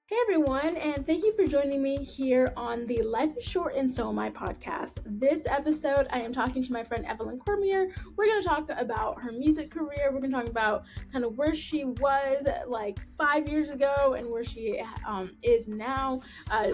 Hey everyone, and thank you for joining me here on the Life is Short and So Am I podcast. This episode, I am talking to my friend Evelyn Cormier. We're going to talk about her music career. We're going to talk about kind of where she was like 5 years ago and where she is now.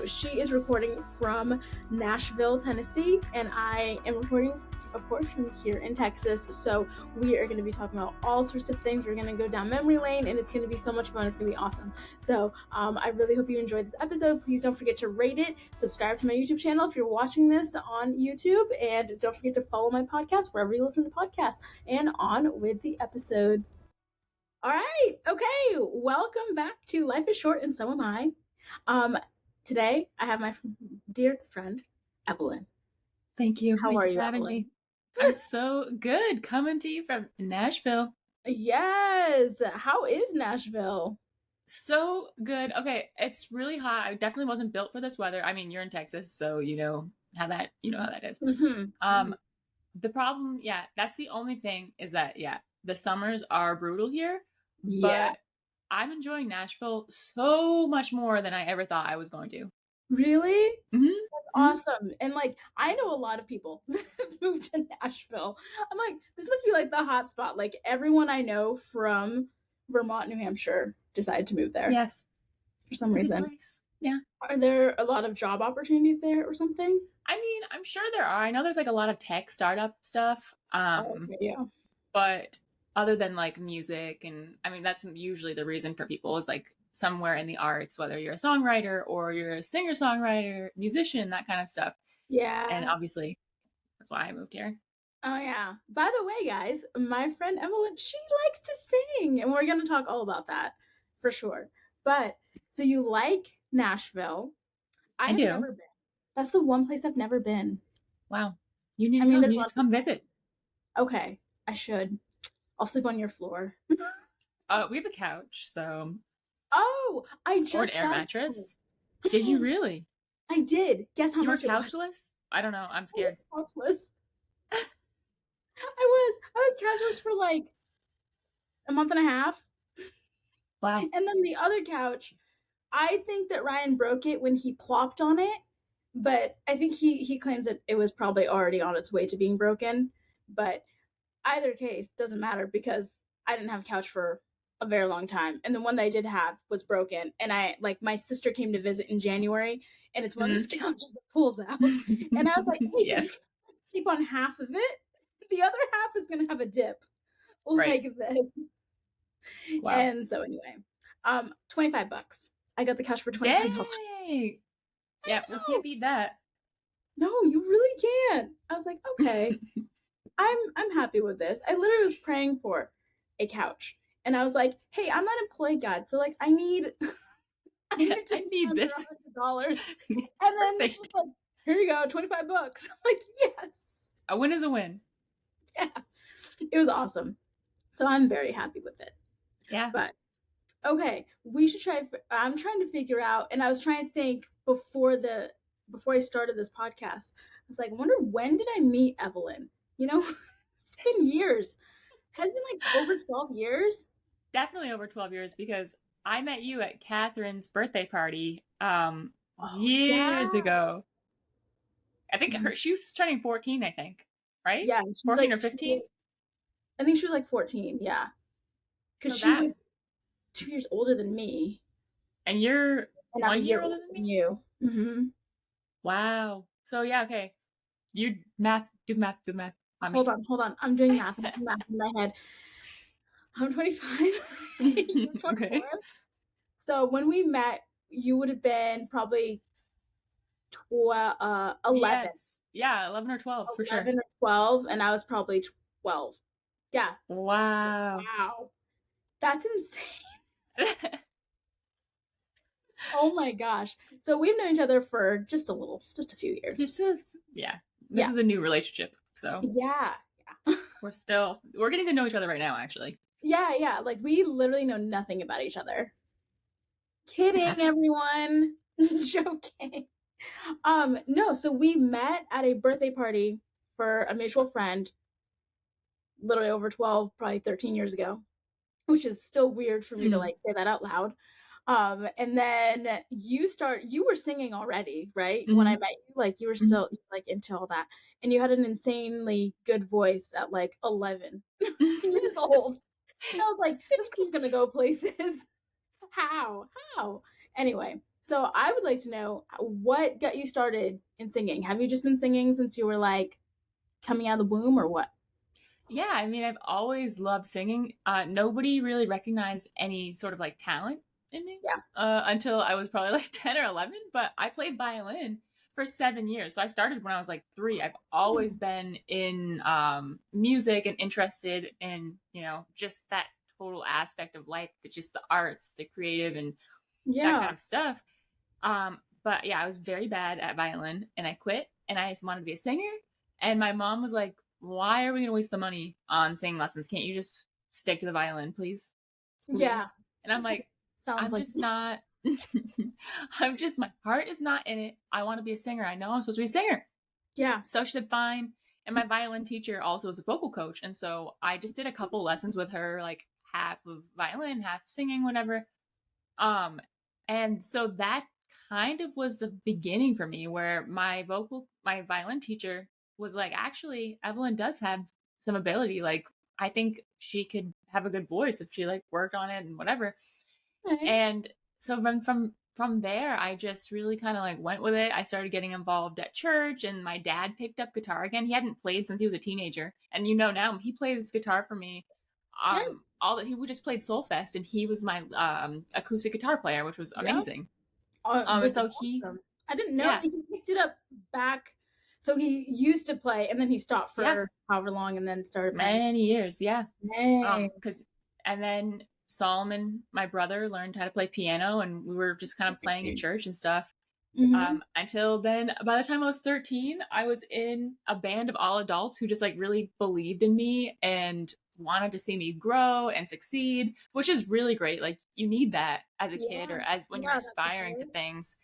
She is recording from Nashville, Tennessee, and I am recording, of course, from here in Texas. So we are going to be talking about all sorts of things. We're going to go down memory lane, and it's going to be so much fun. It's going to be awesome. So I really hope you enjoyed this episode. Please don't forget to rate it, subscribe to my YouTube channel if you're watching this on YouTube, and don't forget to follow my podcast wherever you listen to podcasts. And on with the episode. All right. Okay. Welcome back to Life is Short and So Am I. Today, I have my dear friend, Evelyn. Thank you. How are you, for having Evelyn? me? I'm so good. Coming to you from Nashville. Yes. How is Nashville? So good. Okay, it's really hot. I definitely wasn't built for this weather. I mean, you're in Texas, so you know how that is. Mm-hmm. The problem, that's the only thing is that the summers are brutal here, Yeah. but I'm enjoying Nashville so much more than I ever thought I was going to. Really? Mm-hmm. Awesome. And like I know a lot of people that moved to Nashville. I'm like, this must be like the hot spot. Like everyone I know from Vermont, New Hampshire decided to move there. Yes. For some It's a good reason. place. Yeah. Are there a lot of job opportunities there or something? I mean, I'm sure there are. I know there's like a lot of tech startup stuff. Okay, yeah. But other than like music, and I mean, that's usually the reason for people is like somewhere in the arts, whether you're a songwriter or you're a singer-songwriter, musician, that kind of stuff. Yeah. And obviously, that's why I moved here. Oh yeah. By the way, guys, my friend Evelyn, she likes to sing, and we're gonna talk all about that for sure. But so you like Nashville? I have do. never been. That's the one place I've never been. Wow. You need to come. You need to come visit. Okay, I should. I'll sleep on your floor. We have a couch, so. Oh, I just or an air mattress. Did you really? I did. Guess how you much were couchless? I don't know. I'm scared. I was couchless. I was couchless for like a month and a half. Wow. And then the other couch, I think that Ryan broke it when he plopped on it, but I think he claims that it was probably already on its way to being broken. But either case, doesn't matter because I didn't have a couch for a very long time, and the one that I did have was broken. And I like my sister came to visit in January, and it's one of those couches that pulls out. And I was like, "Hey, yes, so keep on half of it. The other half is gonna have a dip, like this." Wow. And so anyway, $25. I got the couch for $25. Yeah, we can't beat that. No, you really can't. I was like, okay, I'm happy with this. I literally was praying for a couch, and I was like, hey, I'm unemployed, God, so like I need I need this $100. And then like, here you go, $25. I'm like, yes, a win is a win. Yeah, it was awesome. So I'm very happy with it. Yeah. But okay, we should try. I'm trying to figure out, and I was trying to think before I started this podcast. I was like, I wonder when did I meet Evelyn? You know, it's been years. Has been like over 12 years. Definitely over 12 years because I met you at Catherine's birthday party years ago. I think she was turning 14, I think, right? Yeah, 14 like or 15. I think she was like 14. Yeah, because she was 2 years older than me. And you're 1 year older than me? You. Mm-hmm. Wow. So yeah, okay. You do math. Hold on. I'm doing math. I'm doing math in my head. I'm 25. You're 24. Okay. So when we met, you would have been probably 11. Yes. Yeah, 11 or 12 for sure. 11 or 12, and I was probably 12. Yeah. Wow. That's insane. Oh my gosh. So we've known each other for just a few years. This is a new relationship. So yeah. we're getting to know each other right now, actually. Yeah. Like we literally know nothing about each other. Kidding, everyone. Joking. No, so we met at a birthday party for a mutual friend literally over 12, probably 13 years ago, which is still weird for me to like say that out loud. And then you were singing already, right? When I Mm-hmm. met you, like you were still like into all that. And you had an insanely good voice at like 11 years old. And I was like, this girl's gonna go places. How? How? Anyway, so I would like to know what got you started in singing. Have you just been singing since you were like coming out of the womb or what? Yeah, I mean, I've always loved singing. Nobody really recognized any sort of like talent in me Yeah. until I was probably like 10 or 11. But I played violin for 7 years. So I started when I was like 3. I've always been in music and interested in, just that total aspect of life, just the arts, the creative, and that Yeah. kind of stuff. But yeah, I was very bad at violin and I quit and I just wanted to be a singer. And my mom was like, why are we going to waste the money on singing lessons? Can't you just stick to the violin, please? Please. Yeah. And I'm like, Sounds I'm like just not, my heart is not in it. I want to be a singer. I know I'm supposed to be a singer. yeah. So she said, fine. And my violin teacher also was a vocal coach. And so I just did a couple lessons with her, like half of violin, half singing, whatever. Um, and so that kind of was the beginning for me where my violin teacher was like, actually, Evelyn does have some ability. Like, I think she could have a good voice if she like worked on it and whatever. Okay. And so from there, I just really kind of like went with it. I started getting involved at church, and my dad picked up guitar again. He hadn't played since he was a teenager, and now he plays guitar for me. Yeah. All that we just played Soulfest, and he was my acoustic guitar player, which was Yeah. amazing. And Which is so he, awesome. I didn't know yeah, that he picked it up back. So he used to play and then he stopped yeah, for however long and then started playing. many years, yeah. Hey. Because and then Solomon, my brother, learned how to play piano, and we were just kind of playing in church and stuff. Mm-hmm. Until then, by the time I was 13, I was in a band of all adults who just like really believed in me and wanted to see me grow and succeed, which is really great. Like you need that as a kid Yeah. or as when you're Yeah, that's aspiring to good. things.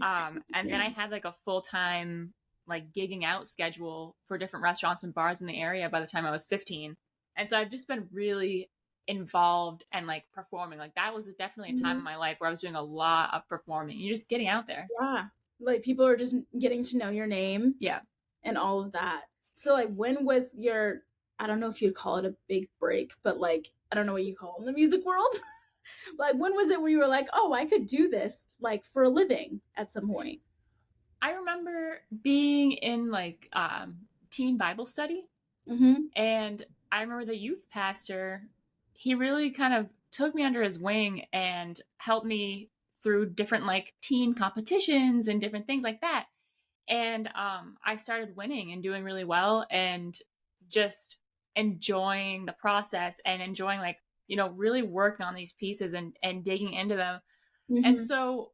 And then I had like a full-time like gigging out schedule for different restaurants and bars in the area by the time I was 15. And so I've just been really involved and like performing. Like that was definitely a time in Mhm. my life where I was doing a lot of performing. You're just getting out there. Yeah. Like people are just getting to know your name Yeah. and all of that. So like when was your I don't know if you'd call it a big break, but like I don't know what you call it in the music world. Like when was it where you were like, "Oh, I could do this like for a living at some point?" I remember being in like teen Bible study, Mhm. and I remember the youth pastor, he really kind of took me under his wing and helped me through different like teen competitions and different things like that. And I started winning and doing really well and just enjoying the process and enjoying like, really working on these pieces and digging into them. And Mhm. so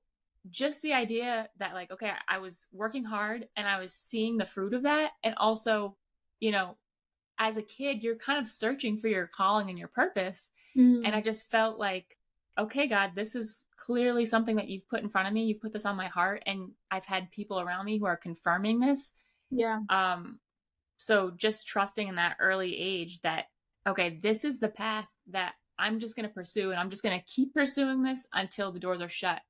just the idea that like, okay, I was working hard and I was seeing the fruit of that. And also, you know, as a kid, you're kind of searching for your calling and your purpose. And I Mm. just felt like, okay, God, this is clearly something that you've put in front of me. You've put this on my heart. And I've had people around me who are confirming this. Yeah. Um, so just trusting in that early age that, okay, this is the path that I'm just going to pursue. And I'm just going to keep pursuing this until the doors are shut.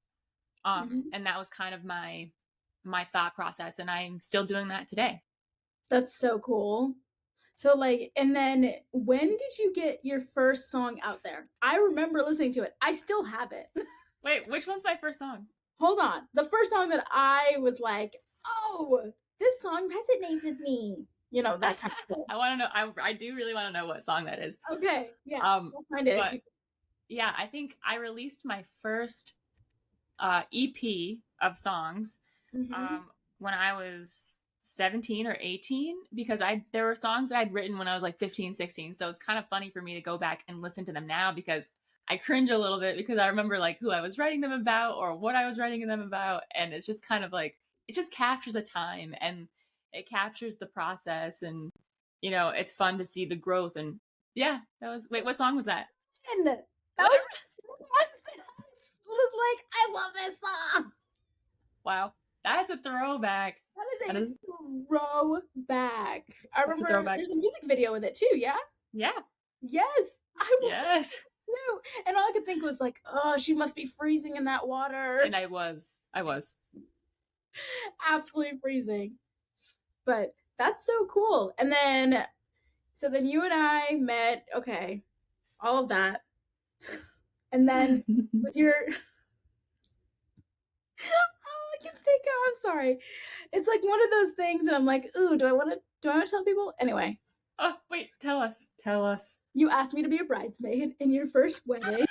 Mhm. And that was kind of my thought process. And I'm still doing that today. That's so cool. So like and then when did you get your first song out there? I remember listening to it. I still have it. Wait, which one's my first song? Hold on. The first song that I was like, "Oh, this song resonates with me." You know, that kind of stuff. I want to know. I do really want to know what song that is. Okay. Yeah. Um, We'll find it if but you yeah, I think I released my first EP of songs Mhm. um, when I was 17 or 18 because there were songs that I'd written when I was like 15, 16. So it's kind of funny for me to go back and listen to them now because I cringe a little bit because I remember like who I was writing them about or what I was writing them about. And it's just kind of like, it just captures a time and it captures the process. And, it's fun to see the growth. And yeah, wait, what song was that? And that Whatever. was like, I love this song. Wow. That's a throwback. That is a throwback. I That's a remember throwback. there's a music video with it too, yeah? Yeah. Yes. I was Yes. yeah. too. And all I could think was like, oh, she must be freezing in that water. And I was. Absolutely freezing. But that's so cool. And then, so then you and I met, okay, all of that. And then with your, all I can think of, I'm sorry. It's like one of those things that I'm like, ooh, do I want to tell people? Anyway. Oh, wait, tell us. You asked me to be a bridesmaid in your first wedding.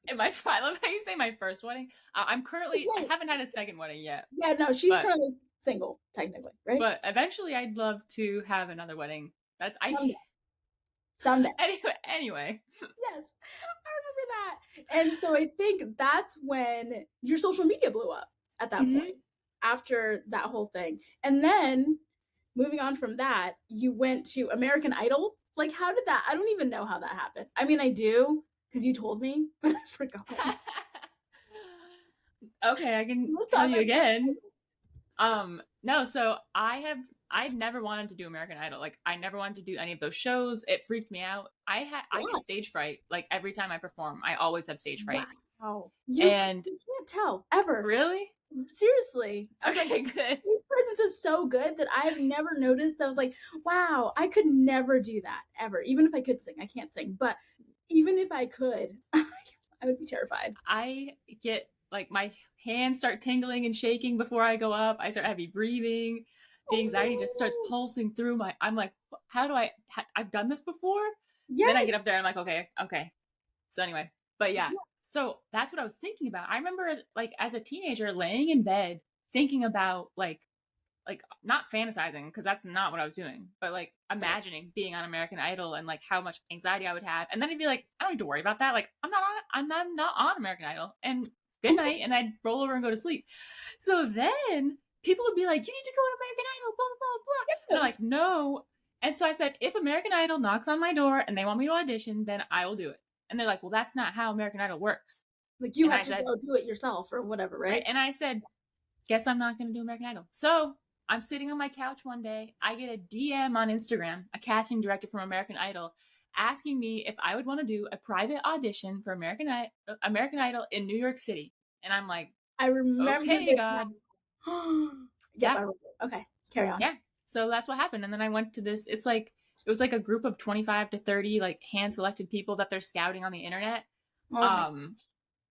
I love how you say my first wedding. I haven't had a second wedding yet. Yeah, no, she's currently single, technically, right? But eventually I'd love to have another wedding. Someday. Anyway. Yes, I remember that. And so I think that's when your social media blew up at that point, after that whole thing. And then moving on from that, you went to American Idol. Like, how did that? I don't even know how that happened. I mean, I do, because you told me, but I forgot. Okay, I can tell you again. No, so I've never wanted to do American Idol. Like, I never wanted to do any of those shows. It freaked me out. I get stage fright. Like, every time I perform, I always have stage fright. Wow. You can't tell ever. Really? Seriously. Okay, good. His presence is so good that I've never noticed. I was like, wow, I could never do that ever. Even if I could sing, I can't sing. But even if I could, I would be terrified. I get like my hands start tingling and shaking before I go up. I start heavy breathing. The anxiety just starts pulsing through I'm like, how do I've done this before? Yes. Then I get up there and I'm like, okay. So anyway, but yeah. So that's what I was thinking about. I remember as a teenager laying in bed thinking about like not fantasizing, because that's not what I was doing, but like imagining being on American Idol and like how much anxiety I would have. And then I'd be like, I don't need to worry about that. Like, I'm not on American Idol, and good night. And I'd roll over and go to sleep. So then people would be like, you need to go to American Idol, blah, blah, blah. Yes. And I'm like, no. And so I said, if American Idol knocks on my door and they want me to audition, then I will do it. And they're like, well, that's not how American Idol works. Like, you have to go do it yourself or whatever, right? And I said, guess I'm not going to do American Idol. So I'm sitting on my couch one day. I get a DM on Instagram, a casting director from American Idol, asking me if I would want to do a private audition for American Idol in New York City. And I'm like, I remember. Okay, God. Yeah. Okay, carry on. Yeah. So that's what happened. And then I went to this. It was like a group of 25 to 30 like hand-selected people that they're scouting on the internet.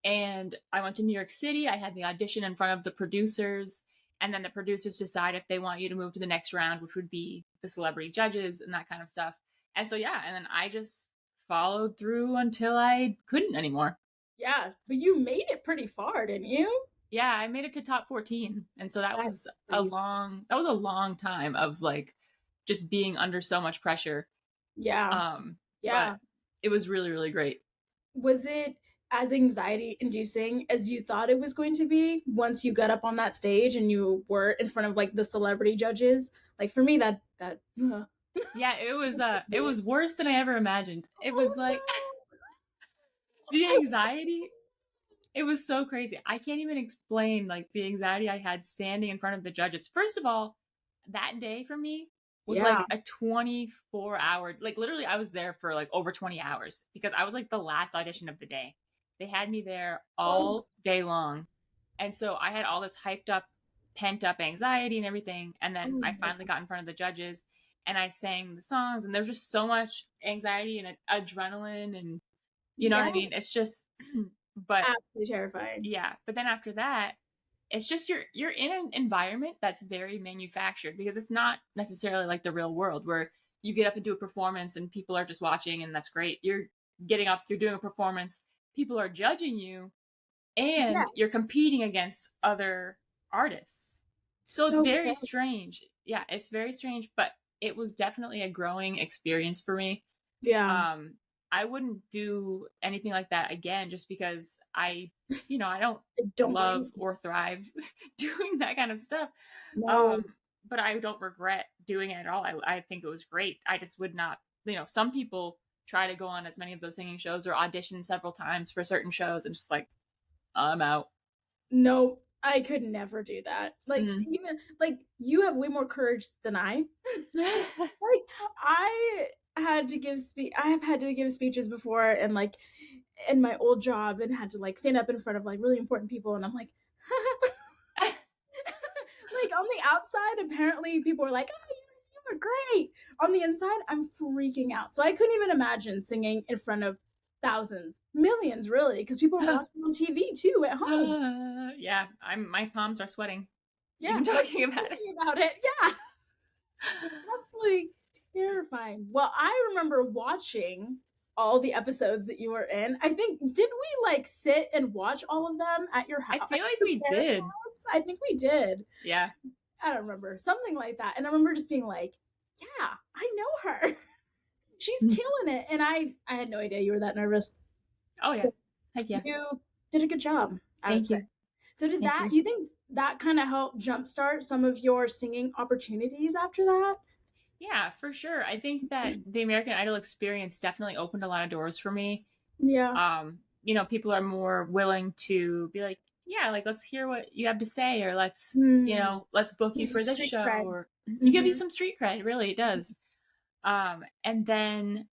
And I went to New York City. I had the audition in front of the producers. And then the producers decide if they want you to move to the next round, which would be the celebrity judges and that kind of stuff. And so, yeah. And then I just followed through until I couldn't anymore. Yeah. But you made it pretty far, didn't you? Yeah, I made it to top 14. And so that was a long time of like just being under so much pressure. Yeah. But it was really, really great. Was it as anxiety inducing as you thought it was going to be once you got up on that stage and you were in front of like the celebrity judges? Like, for me, that yeah, it was worse than I ever imagined. It was like the anxiety. It was so crazy. I can't even explain like the anxiety I had standing in front of the judges. First of all, that day for me was like a 24-hour, like literally I was there for like over 20 hours because I was like the last audition of the day. They had me there all day long. And so I had all this hyped up, pent up anxiety and everything. And then I finally got in front of the judges and I sang the songs, and there's just so much anxiety and adrenaline, and you know what I mean? It's just, but absolutely terrifying. Yeah. But then after that, it's just you're in an environment that's very manufactured, because it's not necessarily like the real world where you get up and do a performance and people are just watching and that's great. You're getting up, you're doing a performance, people are judging you, and you're competing against other artists. So it's very strange. Yeah, it's very strange, but it was definitely a growing experience for me. Yeah. I wouldn't do anything like that again, just because I don't love or thrive doing that kind of stuff. No. But I don't regret doing it at all. I think it was great. I just would not, some people try to go on as many of those singing shows or audition several times for certain shows, and just like, I'm out. No, I could never do that. Like, even like you have way more courage than I. Like, I have had to give speeches before, and like in my old job and had to like stand up in front of like really important people, and I'm like, like on the outside, apparently people are like, oh, you are great. On the inside, I'm freaking out. So I couldn't even imagine singing in front of thousands, millions, really, because people are watching on TV too at home. Yeah, my palms are sweating. Yeah, Even like talking about it. thinking about it. Yeah, absolutely terrifying. Well, I remember watching all the episodes that you were in. I think, did we like sit and watch all of them at your house? I feel like Your we parents' did. house? I think we did. Yeah. I don't remember. Something like that. And I remember just being like, yeah, I know her. She's killing it. And I had no idea you were that nervous. Oh yeah. So Heck yeah. you did a good job, I would Thank say. you. So did Thank that, you. you think that kind of helped jumpstart some of your singing opportunities after that? Yeah, for sure. I think that the American Idol experience definitely opened a lot of doors for me. Yeah. People are more willing to be like, yeah, like let's hear what you have to say, or let's, let's book you Gives you for this street show, cred. or you give you some street cred, really, it does. And then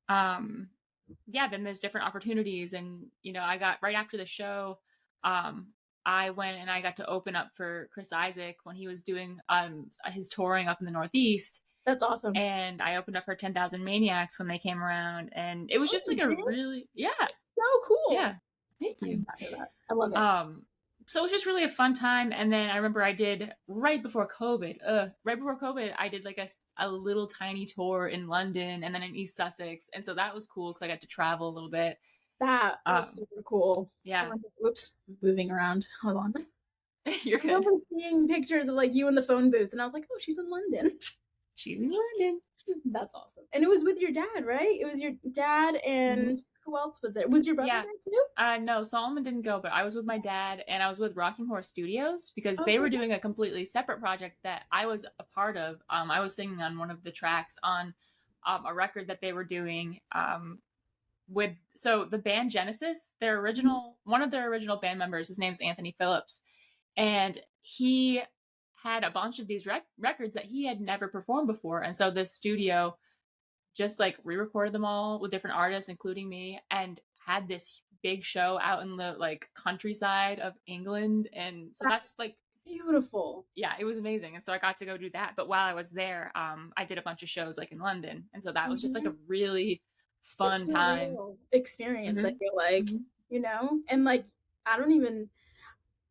yeah, then there's different opportunities. And, I got right after the show, I went and I got to open up for Chris Isaac when he was doing his touring up in the Northeast. That's awesome. And I opened up for 10,000 Maniacs when they came around. And it was just like you a did? really, yeah. So cool. Yeah. Thank you. I love it. So it was just really a fun time. And then I remember I did right before COVID, I did like a little tiny tour in London and then in East Sussex. And so that was cool because I got to travel a little bit. That was super cool. Yeah. Whoops, moving around. Hold on. You're good. I remember seeing pictures of like you in the phone booth, and I was like, oh, she's in London. She's in London. That's awesome. And it was with your dad, right? It was your dad and who else was there? Was your brother there too? No, Solomon didn't go, but I was with my dad and I was with Rocking Horse Studios because they were doing a completely separate project that I was a part of. I was singing on one of the tracks on a record that they were doing so the band Genesis, one of their original band members, his name's Anthony Phillips, and he had a bunch of these records that he had never performed before. And so this studio just like re-recorded them all with different artists, including me, and had this big show out in the like countryside of England. And so that's like beautiful. Yeah, it was amazing. And so I got to go do that. But while I was there, I did a bunch of shows like in London. And so that was just like a really fun time experience. I feel like, and like,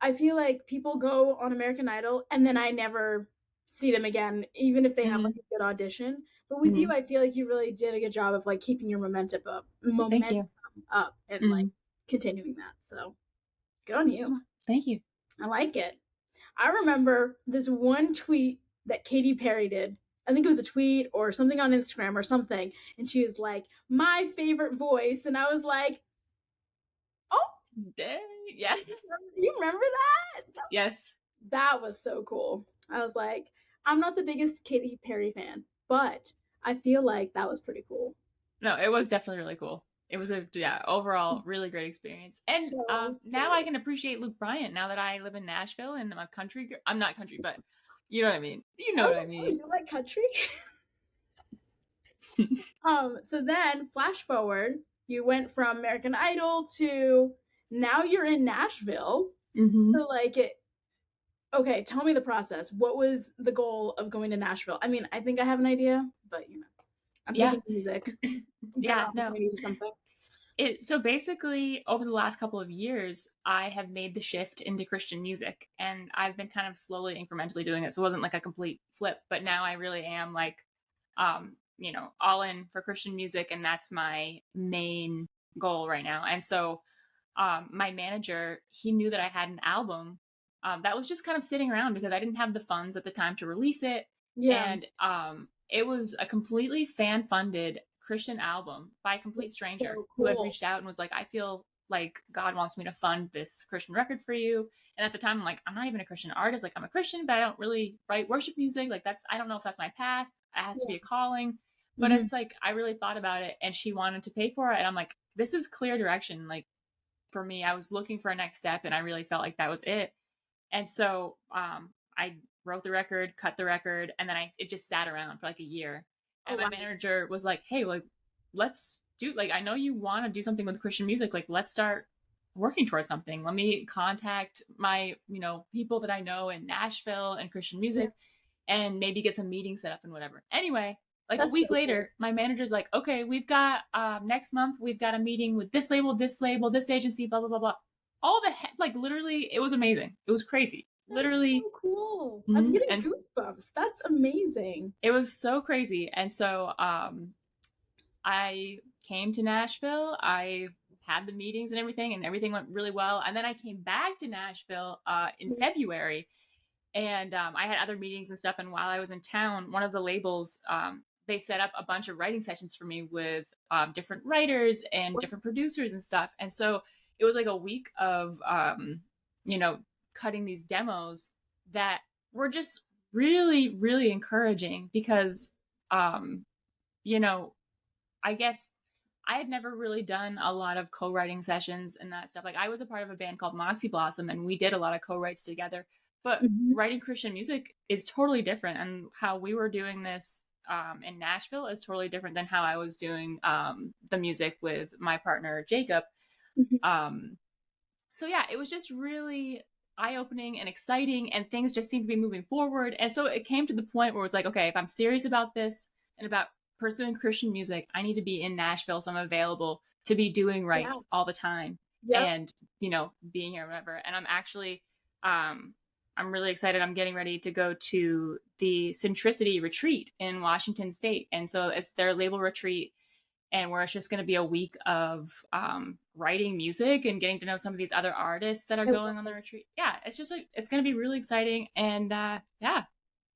I feel like people go on American Idol and then I never see them again, even if they have like a good audition. But with you, I feel like you really did a good job of like keeping your momentum up and like continuing that. So good on you. Thank you. I like it. I remember this one tweet that Katy Perry did. I think it was a tweet or something on Instagram or something. And she was like, my favorite voice. And I was like, oh, yes. You remember that? Yes. That was so cool. I was like, I'm not the biggest Katy Perry fan, but I feel like that was pretty cool. No, it was definitely really cool. It was overall really great experience. And now I can appreciate Luke Bryant now that I live in Nashville and I'm a country girl. I'm not country, but you know what I mean. You know what I mean. You like country? So then flash forward, you went from American Idol to now you're in Nashville. So like okay, tell me the process. What was the goal of going to Nashville? I mean, I think I have an idea, but I'm thinking music. Something. So basically over the last couple of years, I have made the shift into Christian music and I've been kind of slowly incrementally doing it. So it wasn't like a complete flip, but now I really am like, all in for Christian music. And that's my main goal right now. And so my manager, he knew that I had an album that was just kind of sitting around because I didn't have the funds at the time to release it. Yeah. And it was a completely fan-funded Christian album by a complete stranger who had reached out and was like, I feel like God wants me to fund this Christian record for you. And at the time, I'm like, I'm not even a Christian artist. Like, I'm a Christian, but I don't really write worship music. Like, I don't know if that's my path. It has to be a calling. But it's like, I really thought about it and she wanted to pay for it. And I'm like, this is clear direction. Like, for me, I was looking for a next step and I really felt like that was it. And so I wrote the record, cut the record, and then it just sat around for like a year. And my manager was like, hey, like, let's dude, like, I know you want to do something with Christian music. Like, let's start working towards something. Let me contact my, people that I know in Nashville and Christian Yeah. music and maybe get some meetings set up and whatever. Anyway, like a That's so week cool. later, my manager's like, okay, we've got next month, we've got a meeting with this label, this agency, blah, blah, blah, blah. All like literally, it was amazing. It was crazy. That's so Literally. cool. I'm getting And goosebumps. That's amazing. it was so crazy. And so I came to Nashville. I had the meetings and everything went really well. And then I came back to Nashville in February, and I had other meetings and stuff. And while I was in town, one of the labels, they set up a bunch of writing sessions for me with different writers and different producers and stuff. And so it was like a week of, cutting these demos that were just really, really encouraging because, you know, I guess I had never really done a lot of co-writing sessions and that stuff. Like I was a part of a band called Moxie Blossom and we did a lot of co-writes together. But Mhm. writing Christian music is totally different. And how we were doing this in Nashville is totally different than how I was doing the music with my partner, Jacob. Mhm. Um, so yeah, it was just really eye-opening and exciting, and things just seemed to be moving forward. And so it came to the point where it's like, okay, if I'm serious about this and about pursuing Christian music, I need to be in Nashville, so I'm available to be doing Yeah. rights all the time Yep. and being here, whatever. And I'm actually I'm really excited. I'm getting ready to go to the Centricity retreat in Washington State, and so it's their label retreat, and where it's just going to be a week of writing music and getting to know some of these other artists that are I love going on the it. retreat. Yeah, it's just like it's going to be really exciting, and yeah,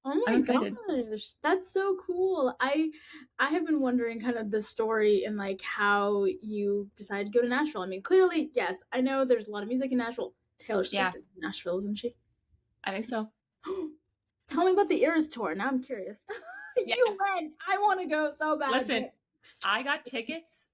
Oh I'm my excited. gosh, that's so cool. I have been wondering kind of the story and like how you decided to go to Nashville. I mean, clearly, yes, I know there's a lot of music in Nashville. Taylor Yeah, Swift is in Nashville, isn't she? I think so. Tell me about the Eras tour. Now I'm curious. Yeah, You went. I want to go so bad, listen, but I got tickets.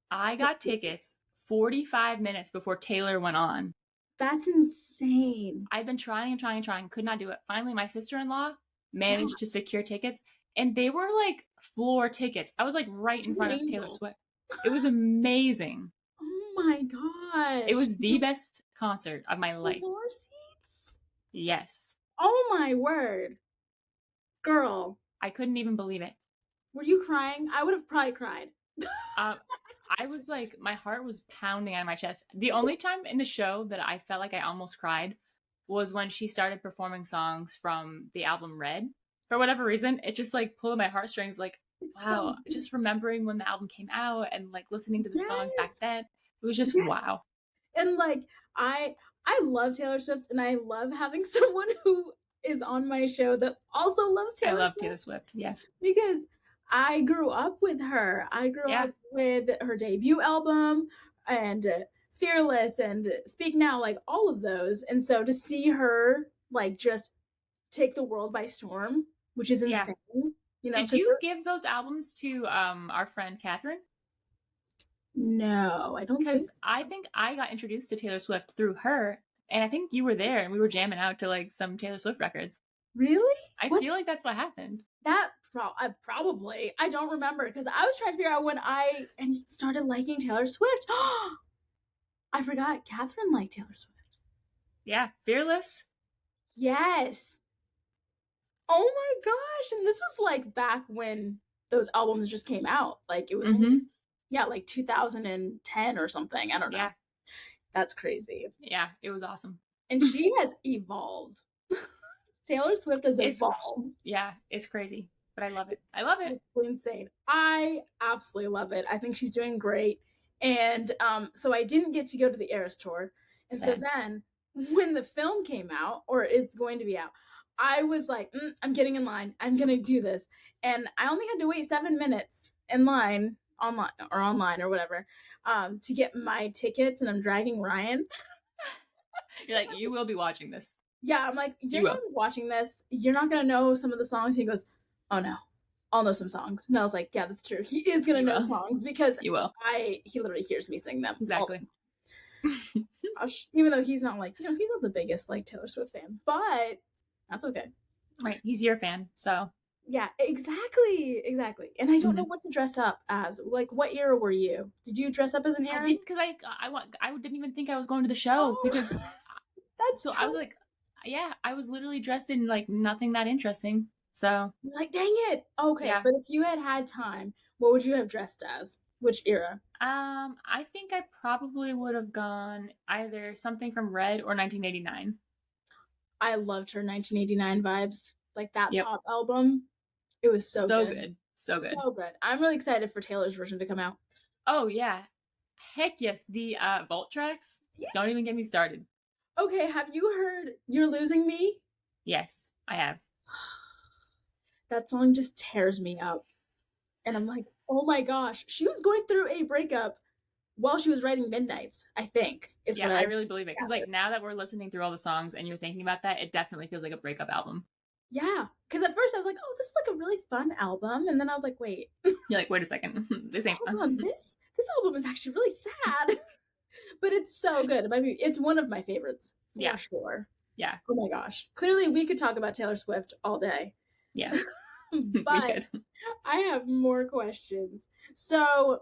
I got tickets 45 minutes before Taylor went on. that's insane. I'd been trying and trying and trying, could not do it. Finally, my sister-in-law Yeah, managed to secure tickets, and they were like floor tickets. I was like right in she's an front of Taylor angel. Swift. It was amazing. Oh my It gosh. was the best concert of my life. Floor seats? Yes. Oh my word. Girl, I couldn't even believe it. were you crying? I would have probably cried. Um, I was like, my heart was pounding on my chest. The only time in the show that I felt like I almost cried was when she started performing songs from the album Red. For whatever reason, it just like pulled at my heartstrings. Like, It's so wow, good. just remembering when the album came out and like listening to the songs back Yes. then. It was just wow. Yes. And like I love Taylor Swift and I love having someone who is on my show that also loves I Taylor love Taylor Swift Swift. Yes. because I grew up with her. I grew Yeah. up with her debut album and Fearless and Speak Now, like all of those. And so to see her like just take the world by storm, which is Yeah. insane, Did because you give those albums to our friend Catherine? no, I don't think Because so. I think I got introduced to Taylor Swift through her, and I think you were there, and we were jamming out to like some Taylor Swift records. Really? I Was feel like that's what happened. that probably? I don't remember because I was trying to figure out when I and started liking Taylor Swift. I forgot Catherine liked Taylor Swift. Yeah, Fearless. Yes. Oh my gosh! And this was like back when those albums just came out. Like it was, yeah, like 2010 or something. I don't know. Yeah, That's crazy. yeah, it was awesome. And she has evolved. Taylor Swift has It's evolved. yeah, it's crazy, but I love it. I love it. It's insane. I absolutely love it. I think she's doing great. And so I didn't get to go to the Eras tour. And so Same. then when the film came out, or it's going to be out, I was like, I'm getting in line. I'm going to do this. And I only had to wait 7 minutes in line online or whatever to get my tickets. And I'm dragging Ryan. You're like, you will be watching this. Yeah, I'm like, you're You gonna will. be watching this. You're not gonna know some of the songs. He goes, oh no, I'll know some songs. And I was like, yeah, that's true. He is gonna You know will. songs because You will. he literally hears me sing them all the Exactly. time. Gosh, even though he's not like, he's not the biggest like Taylor Swift fan, but that's okay. Right. He's your fan, so Yeah, exactly. And I don't know Mhm. what to dress up as. Like, what era were you? Did you dress up as an I Aaron? didn't because I didn't even think I was going to the show Oh, because that's so I true. was like, yeah, I was literally dressed in like nothing that interesting. So Like, dang it. Okay, yeah, but if you had had time, what would you have dressed as? Which era? I think I probably would have gone either something from Red or 1989. I loved her 1989 vibes. Like that Yep, pop album. It was so so good. good, so good. So good. I'm really excited for Taylor's version to come out. Oh yeah, heck yes. The vault tracks. Yeah. Don't even get me started. Okay, have you heard You're Losing Me? Yes, I have. That song just tears me up. And I'm like, oh my gosh. She was going through a breakup while she was writing Midnights, I think, is Yeah, what I I really believe it because like gathered. now that we're listening through all the songs and you're thinking about that, it definitely feels like a breakup album. Yeah. Because at first I was like, oh, this is like a really fun album. And then I was like, wait, You're like, wait a second, this ain't hold fun. on. This album is actually really sad. But it's so good. It's one of my favorites for Yeah, sure. yeah, Oh my gosh. Clearly we could talk about Taylor Swift all day. yes, we But could. I have more questions. So,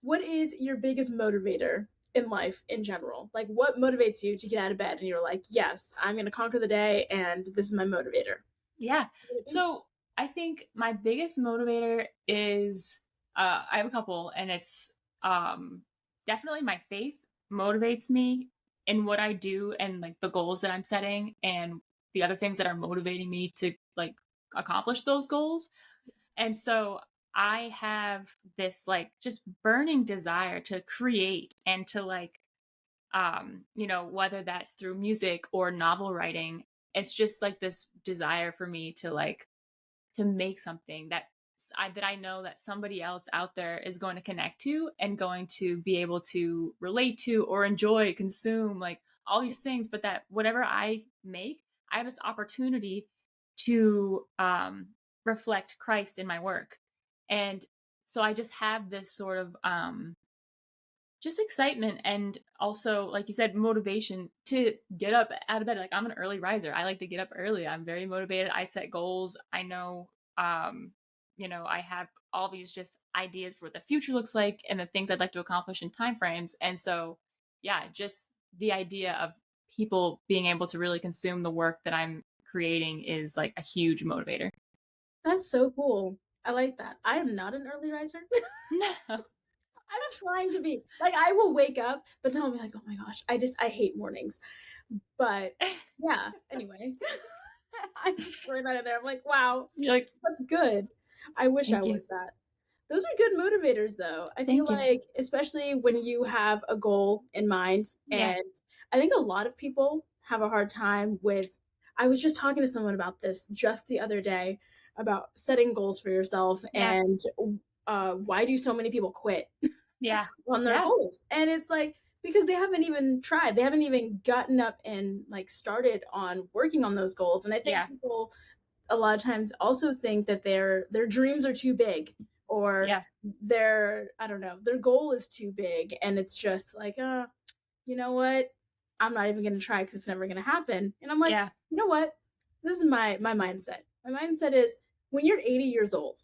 what is your biggest motivator in life in general? Like, what motivates you to get out of bed and you're like, yes, I'm going to conquer the day and this is my motivator? Yeah. So I think my biggest motivator is I have a couple, and it's um, definitely my faith motivates me in what I do and like the goals that I'm setting and the other things that are motivating me to like accomplish those goals. And so I have this like just burning desire to create and to like whether that's through music or novel writing, it's just like this desire for me to like to make something that I know that somebody else out there is going to connect to and going to be able to relate to or enjoy, consume, like all these things, but that whatever I make, I have this opportunity to reflect Christ in my work. And so I just have this sort of just excitement and also like you said motivation to get up out of bed. Like I'm an early riser, I like to get up early, I'm very motivated, I set goals, I know I have all these just ideas for what the future looks like and the things I'd like to accomplish in time frames. And so yeah, just the idea of people being able to really consume the work that I'm creating is like a huge motivator. That's so cool. I like that. I am not an early riser. No. I'm trying to be. Like, I will wake up, but then I'll be like, oh my gosh, I hate mornings. But yeah, anyway, I just throw that in there. I'm like, wow, You're like, that's good. I wish I thank you, was that. Those are good motivators, though. I feel thank you. like, especially when you have a goal in mind, Yeah, and I think a lot of people have a hard time with. I was just talking to someone about this just the other day about setting goals for yourself yeah, and why do so many people quit yeah, on their yeah, goals? And it's like because they haven't even tried, they haven't even gotten up and like started on working on those goals. And I think yeah, people a lot of times also think that their dreams are too big or yeah, their I don't know, their goal is too big and it's just like you know what, I'm not even going to try because it's never going to happen. And I'm like, yeah, you know what, this is my mindset. My mindset is when you're 80 years old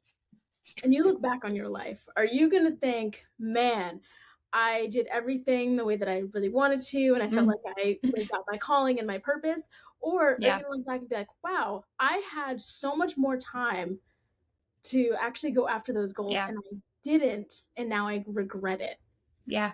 and you look back on your life, are you going to think, man, I did everything the way that I really wanted to, and I felt mm, like I lived out my calling and my purpose? Or are you yeah, going to look back and be like, wow, I had so much more time to actually go after those goals yeah, and I didn't, and now I regret it. yeah.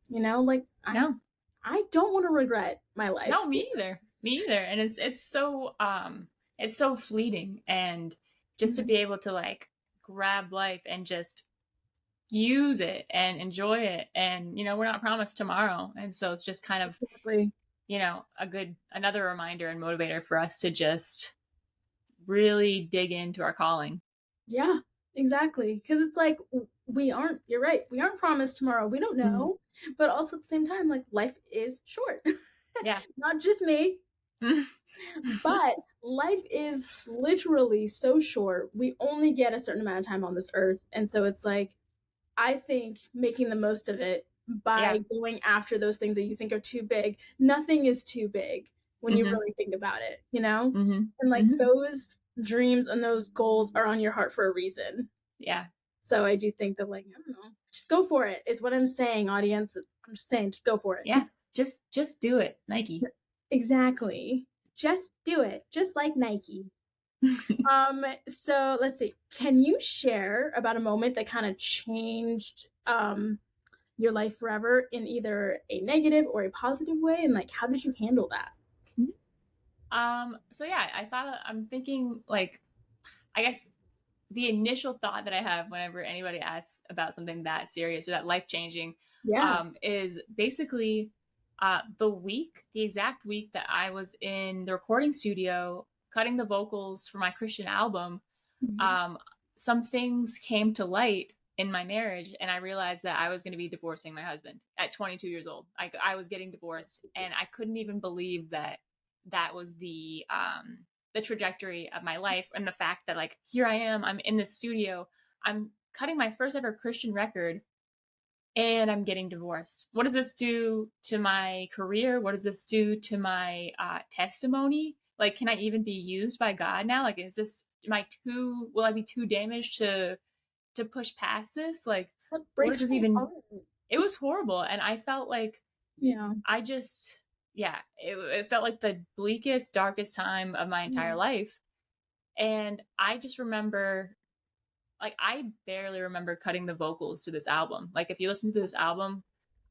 You know, like No, I don't want to regret my life. no, me either, me either. And it's so fleeting, and just to be able to like grab life and just use it and enjoy it, and we're not promised tomorrow, and so it's just kind of Exactly. a good another reminder and motivator for us to just really dig into our calling. Yeah, exactly. Because it's like we aren't, you're right, we aren't promised tomorrow. We don't Mhm. know. But also at the same time, like life is short. Yeah. Not just me, but life is literally so short. We only get a certain amount of time on this earth. And so it's like, I think making the most of it Yeah. by going after those things that you think are too big. Nothing is too big when you Hmm. really think about it, you know? Hmm. And like Hmm. dreams and those goals are on your heart for a reason. Yeah. So I do think that, like, I don't know, just go for it is what I'm saying, audience. I'm just saying, just go for it. Yeah. Just do it, Nike. Exactly. Just do it, just like Nike. So let's see. Can you share about a moment that kind of changed your life forever in either a negative or a positive way, and like how did you handle that? So yeah, I'm thinking like, I guess the initial thought that I have whenever anybody asks about something that serious or that life changing, Yeah. is basically the exact week that I was in the recording studio cutting the vocals for my Christian album. Mhm. Um, some things came to light in my marriage, and I realized that I was going to be divorcing my husband at 22 years old. I was getting divorced, and I couldn't even believe that that was the trajectory of my life, and the fact that like here I am, I'm in the studio, I'm cutting my first ever Christian record, and I'm getting divorced. What does this do to my career? What does this do to my testimony? Like, can I even be used by God now? Like, will I be too damaged to push past this? Like, That what breaks does my even, heart. it was horrible. And I felt like, Yeah. I just, yeah, it felt like the bleakest, darkest time of my entire Yeah. life. And I just remember, like, I barely remember cutting the vocals to this album. Like, if you listen to this album,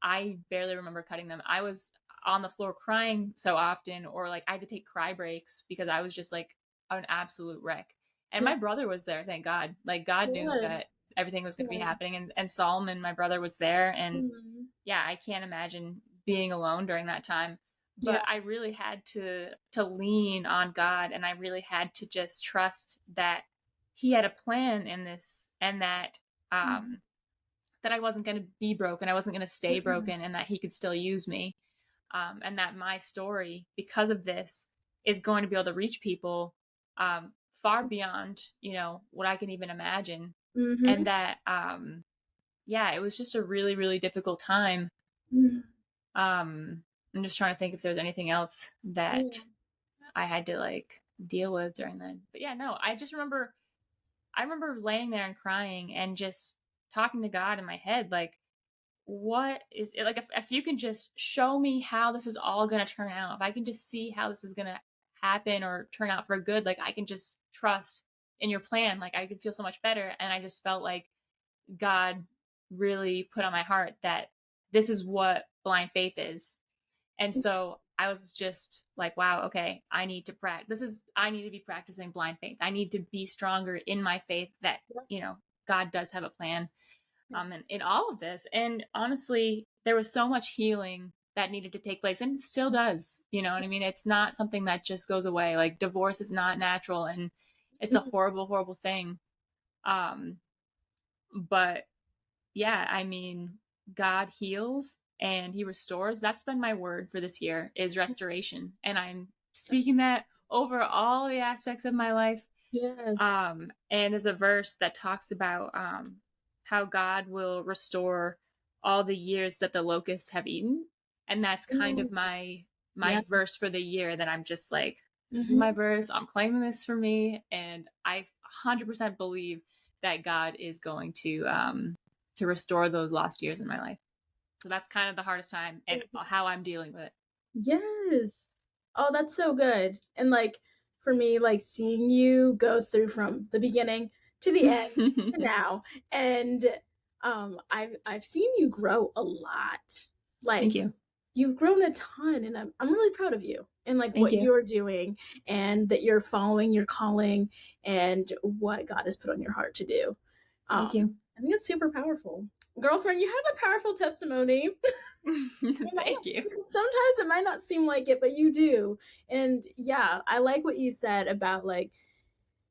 I barely remember cutting them. I was on the floor crying so often, or like I had to take cry breaks because I was just like an absolute wreck. And Yeah. my brother was there, thank God. Like, God knew Good. that everything was going to be Yeah. happening, and Solomon, my brother, was there. And Mhm. yeah, I can't imagine being alone during that time. Yeah. But I really had to lean on God, and I really had to just trust that He had a plan in this, and that Mhm. that I wasn't going to be broken, I wasn't going to stay Mhm. broken, and that He could still use me, and that my story, because of this, is going to be able to reach people far beyond what I can even imagine, and Mhm. that yeah, it was just a really really difficult time. Mhm. I'm just trying to think if there's anything else Yeah. that I had to like deal with during then. But yeah, no, I remember laying there and crying and just talking to God in my head, like, what is it, like, if you can just show me how this is all going to turn out, if I can just see how this is going to happen or turn out for good, like I can just trust in your plan, like I could feel so much better. And I just felt like God really put on my heart that this is what blind faith is. And so I was just like, wow, okay, I need to practice. I need to be practicing blind faith. I need to be stronger in my faith that, God does have a plan, and in all of this. And honestly, there was so much healing that needed to take place, and it still does. You know what I mean? It's not something that just goes away. Like, divorce is not natural, and it's a Mhm. horrible, horrible thing. Um, but yeah, I mean, God heals and He restores. That's been my word for this year, is restoration. And I'm speaking that over all the aspects of my life. Yes. And there's a verse that talks about how God will restore all the years that the locusts have eaten. And that's kind of Mm. Yeah. my verse for the year, that I'm just like, this is Mhm. my verse. I'm claiming this for me. And I 100% believe that God is going to restore those lost years in my life. So that's kind of the hardest time and how I'm dealing with it. Yes. Oh, that's so good. And like for me, like seeing you go through from the beginning to the end to now, and I've seen you grow a lot. Thank Like you. you've grown a ton, and I'm really proud of you and like Thank what you. you're doing, and that you're following your calling and what God has put on your heart to do. Thank you. I think it's super powerful. Girlfriend, you have a powerful testimony. Thank you. Sometimes it might not seem like it, but you do. And yeah, I like what you said about like,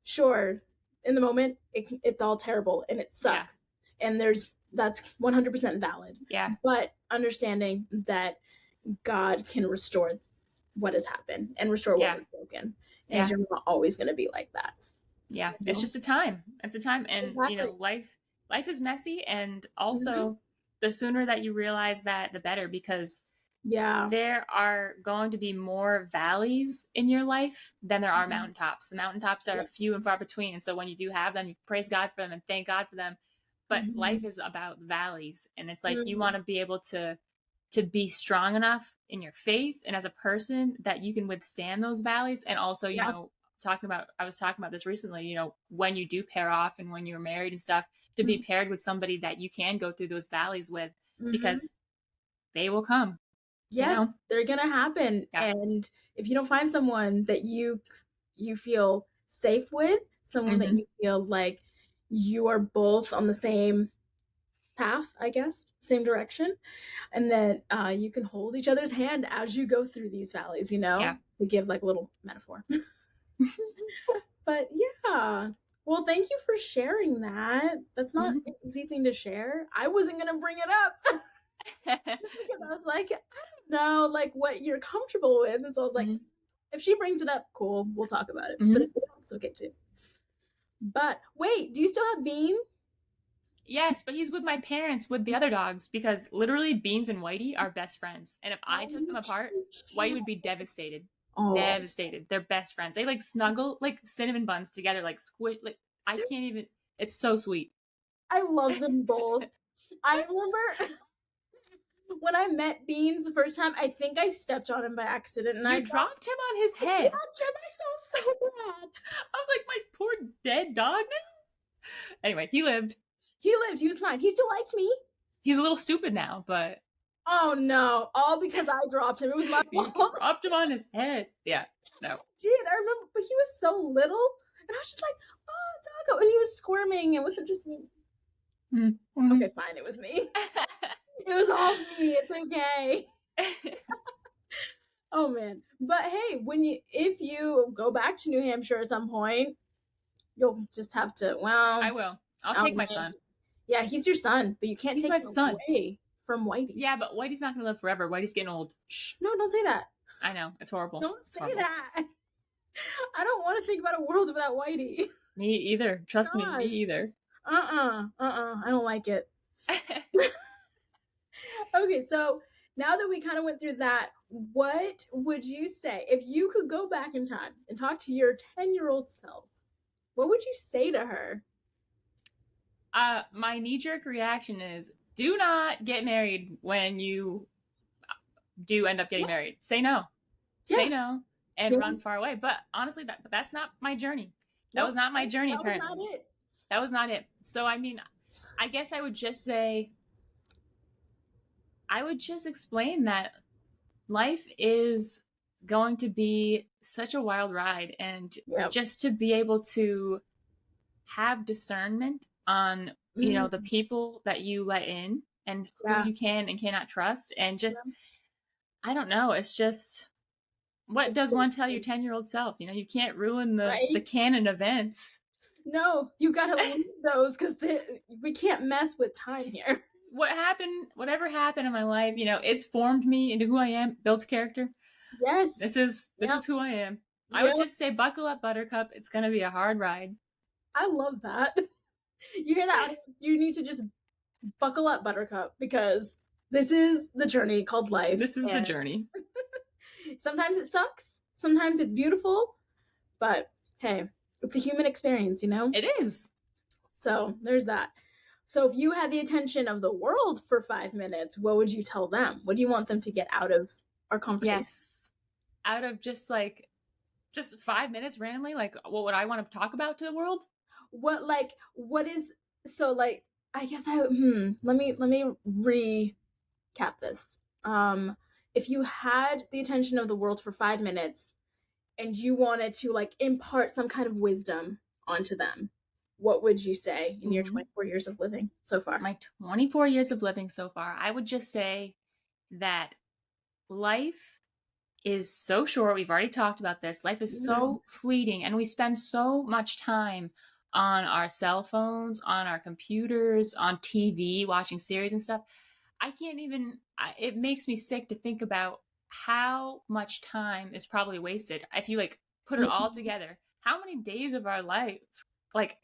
sure, in the moment, it's all terrible and it Yeah. sucks. And that's 100% valid. Yeah. But understanding that God can restore what has happened and restore what Yeah. was broken. And Yeah. you're not always going to be like that. Yeah. You It's know? just a time. It's a time. And Exactly. life is messy, and Mhm. also the sooner that you realize that, the better, because Yeah. there are going to be more valleys in your life than there are mountaintops. The mountaintops are Yeah. few and far between. And so when you do have them, you praise God for them and thank God for them. But life Mhm. is about valleys. And it's like you Mhm. want to be able to be strong enough in your faith and as a person that you can withstand those valleys. And also, Yeah. I was talking about this recently, when you do pair off and when you're married and stuff, to be Mhm. paired with somebody that you can go through those valleys with, Mhm. because they will come, you Yes, know? they're gonna happen. Yeah. And if you don't find someone that you feel safe with, someone that Mm-hmm. you feel like you are both on the same path, I guess, same direction, and that you can hold each other's hand as you go through these valleys, Yeah. to give like a little metaphor. But yeah. Well, thank you for sharing that. That's not Mm-hmm. an easy thing to share. I wasn't gonna bring it up because I was like, I don't know, like what you're comfortable with. And so I was like, Mm-hmm. if she brings it up, cool, we'll talk about it. But Mm-hmm. if you don't, it's okay too. But wait, do you still have Bean? Yes, but he's with my parents with the other dogs because literally Beans and Whitey are best friends. And if I Oh, took them you apart, Whitey cute. would be devastated. Oh, Devastated. They're best friends. They like snuggle like cinnamon buns together, like squish. Like I can't even. It's so sweet. I love them both. I remember when I met Beans the first time, I think I stepped on him by accident and You dropped him on his I head. dropped him. I felt so bad. I was like, my poor dead dog now. Anyway, he lived. He lived. He was fine. He still liked me. He's a little stupid now, but Oh no! All because I dropped him. It was my you fault. dropped him on his head. Yeah, no. I did. I remember, but he was so little, and I was just like, "Oh, doggo," and he was squirming. It wasn't just me. Mm-hmm. Okay, fine. It was me. It was all me. It's okay. Oh man. But hey, if you go back to New Hampshire at some point, you'll just have to. I Well, will. I'll oh take my man. son. Yeah, he's your son, but you can't He's take my him son. away from Whitey. Yeah, but Whitey's not going to live forever. Whitey's getting old. Shh, no, don't say that. I know. It's horrible. Don't It's say horrible. that. I don't want to think about a world without Whitey. Me either. Trust me, me Gosh. either. I don't like it. Okay, so now that we kind of went through that, what would you say if you could go back in time and talk to your 10-year-old self? What would you say to her? My knee-jerk reaction is do not get married when you do end up getting Yeah, married. Say no. yeah, Say no and yeah. run far away. But honestly, that's not my journey. That was Nope, not my journey, that was not apparently. it. That was not it. So, I mean, I guess I would just say, I would just explain that life is going to be such a wild ride. And Yep. just to be able to have discernment on, the people that you let in and who Yeah. you can and cannot trust. And just, Yeah. I don't know, it's just, what It's does so one tell your true. 10-year-old self? You can't ruin the Right? canon events. No, you gotta leave those because we can't mess with time here. Whatever happened in my life, it's formed me into who I am, built character. Yes. This is Yep. who I am. I would Yep. just say buckle up, Buttercup. It's gonna be a hard ride. I love that. You hear that? You need to just buckle up, Buttercup, because this is the journey called life. This is the journey. Sometimes it sucks, sometimes it's beautiful, but hey, it's a human experience, It is. So there's that. So if you had the attention of the world for 5 minutes, what would you tell them? What do you want them to get out of our conversation? Yes. Out of just 5 minutes randomly, like what would I want to talk about to the world? What is so like I guess let me recap this. If you had the attention of the world for 5 minutes and you wanted to like impart some kind of wisdom onto them, what would you say in your 24 years of living so far? My 24 years of living so far, I would just say that life is so short. We've already talked about this. Life is so fleeting, and we spend so much time on our cell phones, on our computers, on TV, watching series and stuff. I can't even, it makes me sick to think about how much time is probably wasted. If you put it all together, how many days of our life like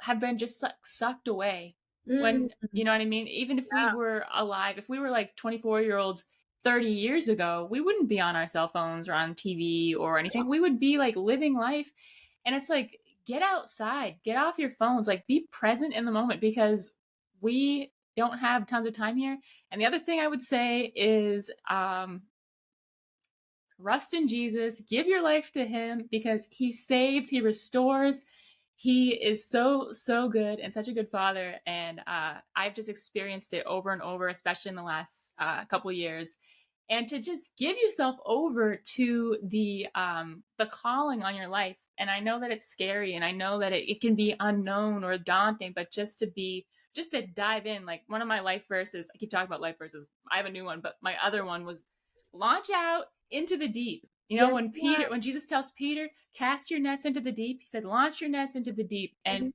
have been just sucked away when, you know what I mean? Even if we were alive, if we were 24-year-olds 30 years ago, we wouldn't be on our cell phones or on TV or anything. We would be like living life. And it's like, get outside, get off your phones, like be present in the moment, because we don't have tons of time here. And the other thing I would say is rest in Jesus, give your life to him, because he saves, he restores. He is so, so good and such a good father. And I've just experienced it over and over, especially in the last couple of years. And to just give yourself over to the calling on your life. And I know that it's scary, and I know that it can be unknown or daunting, but just to dive in. Like, one of my life verses, I keep talking about life verses, I have a new one, but my other one was launch out into the deep. You know, when Jesus tells Peter, cast your nets into the deep, he said, launch your nets into the deep. And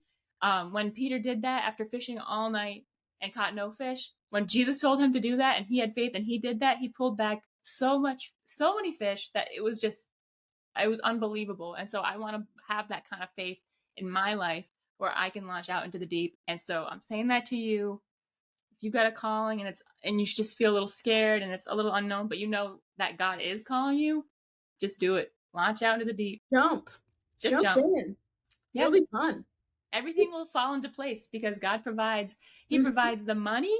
when Peter did that after fishing all night and caught no fish, when Jesus told him to do that and he had faith and he did that, he pulled back so many fish that it was unbelievable. And so I want to have that kind of faith in my life where I can launch out into the deep. And so I'm saying that to you. If you've got a calling and you just feel a little scared and it's a little unknown, but you know that God is calling you, just do it. Launch out into the deep. Jump in. Yeah. It'll be fun. Everything will fall into place because God provides. He provides the money.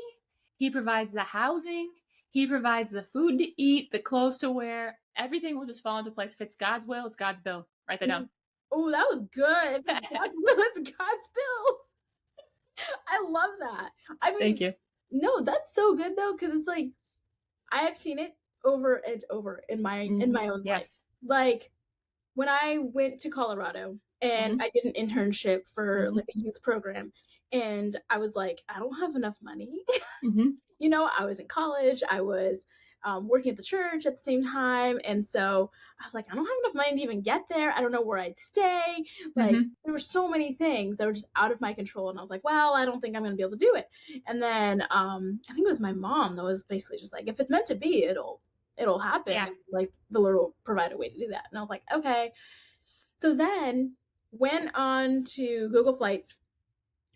He provides the housing. He provides the food to eat, the clothes to wear. Everything will just fall into place. If it's God's will, it's God's bill. Write that down. Oh, that was good. If it's God's will, it's God's bill. I love that. I mean, thank you. No, that's so good though, because it's like I have seen it over and over in my own life. Like when I went to Colorado and I did an internship for like a youth program, and I was like, I don't have enough money. You know, I was in college, I was working at the church at the same time, and so I was like, I don't have enough money to even get there. I don't know where I'd stay. Like there were so many things that were just out of my control, and I was like, well, I don't think I'm gonna be able to do it. And then I think it was my mom that was basically just like, if it's meant to be, it'll happen. Yeah. Like the Lord will provide a way to do that. And I was like, okay. So then went on to Google Flights,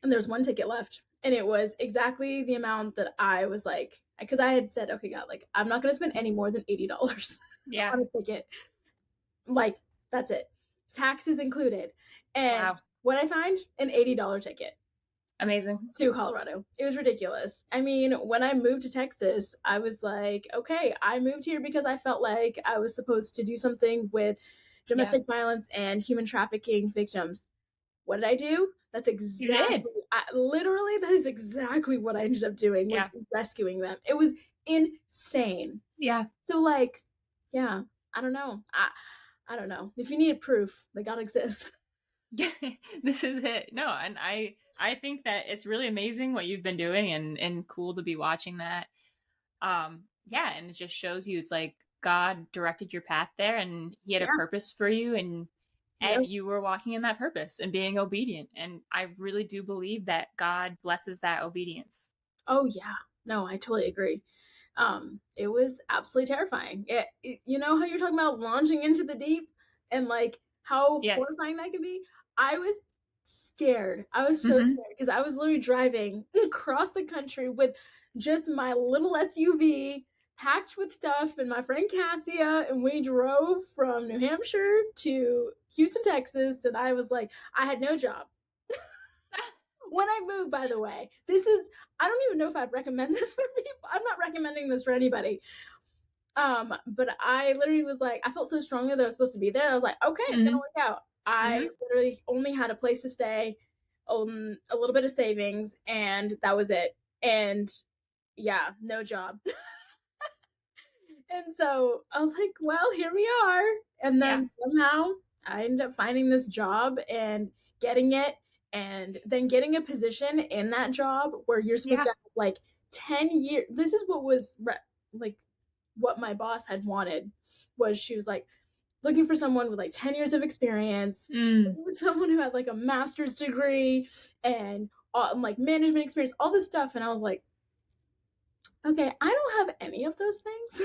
and there's one ticket left, and it was exactly the amount that I was like, because I had said, okay, God, like I'm not gonna spend any more than $80 on a ticket. Like that's it, taxes included. And what I find, an $80 ticket. Amazing. To Colorado. It was ridiculous. I mean, when I moved to Texas, I was like, okay, I moved here because I felt like I was supposed to do something with domestic violence and human trafficking victims. What did I do? That's exactly, that is exactly what I ended up doing, was rescuing them. It was insane. Yeah. So like, yeah, I don't know. I don't know. If you need proof that God exists. This is it. No, and I think that it's really amazing what you've been doing, and cool to be watching that. Yeah, and it just shows you, it's like God directed your path there, and he had a purpose for you, and you were walking in that purpose and being obedient. And I really do believe that God blesses that obedience. Oh yeah. No, I totally agree. It was absolutely terrifying. You know how you're talking about launching into the deep and like how horrifying that can be? I was scared. I was so scared because I was literally driving across the country with just my little SUV packed with stuff and my friend Cassia, and we drove from New Hampshire to Houston, Texas, and I was like, I had no job. When I moved, by the way, I don't even know if I'd recommend this for people. I'm not recommending this for anybody. But I literally was like, I felt so strongly that I was supposed to be there. I was like, okay, it's gonna work out. I literally only had a place to stay, a little bit of savings, and that was it. And yeah, no job. And so I was like, well, here we are. And then somehow I ended up finding this job and getting it, and then getting a position in that job where you're supposed to have like 10 years. This is what was like what my boss had wanted, was she was like looking for someone with like 10 years of experience, someone who had like a master's degree and like management experience, all this stuff. And I was like, okay, I don't have any of those things.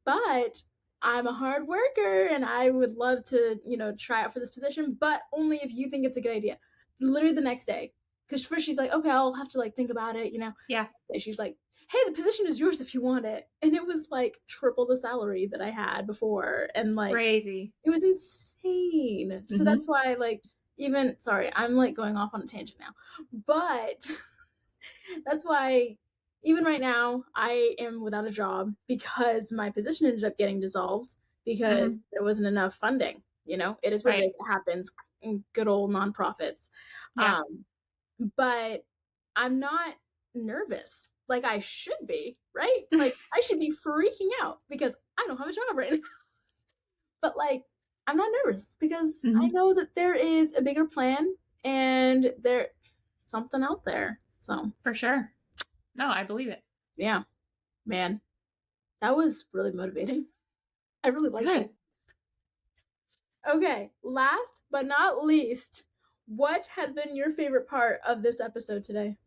But I'm a hard worker and I would love to, try out for this position, but only if you think it's a good idea. Literally the next day. Because first she's like, okay, I'll have to like think about it, Yeah. And she's like, hey, the position is yours if you want it. And it was like triple the salary that I had before. And like, Crazy. it was insane. So that's why, like, sorry, I'm like going off on a tangent now. But that's why even right now I am without a job because my position ended up getting dissolved because there wasn't enough funding. You know, it is what it is. It happens in good old nonprofits. Yeah. But I'm not nervous like I should be, right? Like I should be freaking out because I don't have a job right now. But like I'm not nervous because I know that there is a bigger plan and there's something out there. So for sure. No, I believe it. Yeah, man, that was really motivating. I really liked it. Okay, last but not least, what has been your favorite part of this episode today?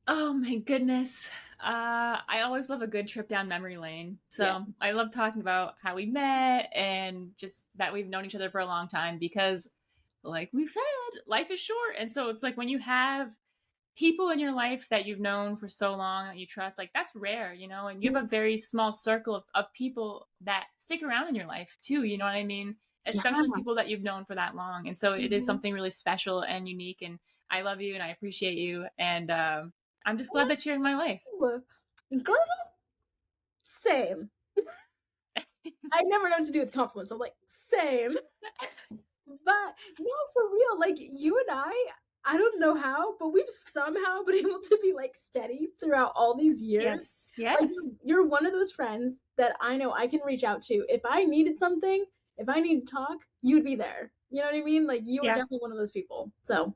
Oh my goodness. I always love a good trip down memory lane. So I love talking about how we met and just that we've known each other for a long time because, like we've said, life is short. And so it's like when you have people in your life that you've known for so long that you trust, like that's rare, you know, and you have a very small circle of people that stick around in your life too, you know what I mean? Especially people that you've known for that long. And so it is something really special and unique. And I love you and I appreciate you. And I'm just glad that you're in my life. Girl, same. I never know what to do with compliments. I'm like, same. But no, for real, like you and I don't know how, but we've somehow been able to be like steady throughout all these years. Yes. Like, you're one of those friends that I know I can reach out to. If I needed something, if I need to talk, you'd be there. You know what I mean? Like you are definitely one of those people. So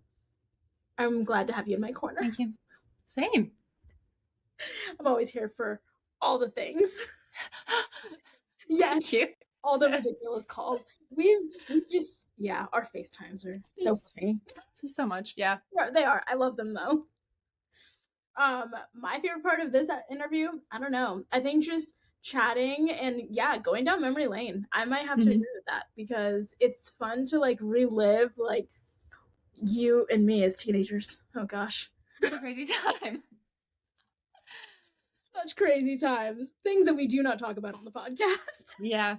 I'm glad to have you in my corner. Thank you. Same. I'm always here for all the things. Yes. Thank you. All the ridiculous calls. We just, our FaceTimes are so funny. So much. Yeah. They are. I love them though. My favorite part of this interview, I don't know. I think just chatting and going down memory lane. I might have to agree with that because it's fun to like relive like you and me as teenagers. Oh gosh. It's a crazy time. Such crazy times. Things that we do not talk about on the podcast. Yeah.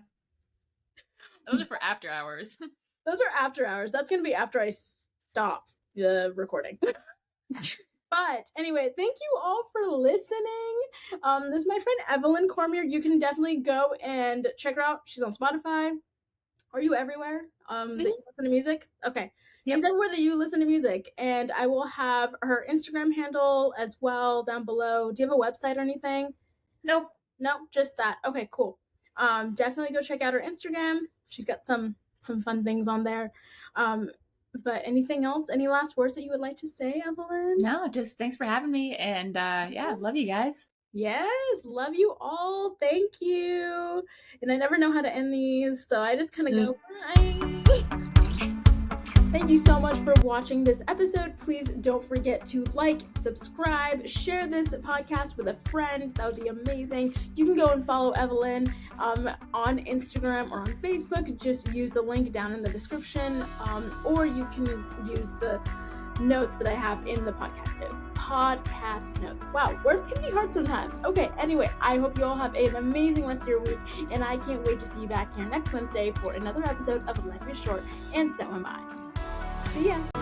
Those are for after hours. Those are after hours. That's going to be after I stop the recording. But anyway, thank you all for listening. This is my friend Evelyn Cormier. You can definitely go and check her out. She's on Spotify. Are you everywhere that you listen to music? Okay. Yep. She's everywhere that you listen to music. And I will have her Instagram handle as well down below. Do you have a website or anything? Nope. Nope, just that. Okay, cool. Definitely go check out her Instagram. She's got some fun things on there. But anything else? Any last words that you would like to say, Evelyn? No, just thanks for having me. And love you guys. Yes, love you all. Thank you. And I never know how to end these, so I just kind of go, bye. Thank you so much for watching this episode. Please don't forget to like, subscribe, share this podcast with a friend. That would be amazing. You can go and follow Evelyn on Instagram or on Facebook. Just use the link down in the description, or you can use the notes that I have in the podcast notes. Wow, words can be hard sometimes. Okay, anyway, I hope you all have an amazing rest of your week, and I can't wait to see you back here next Wednesday for another episode of Life is Short, and so am I. See ya.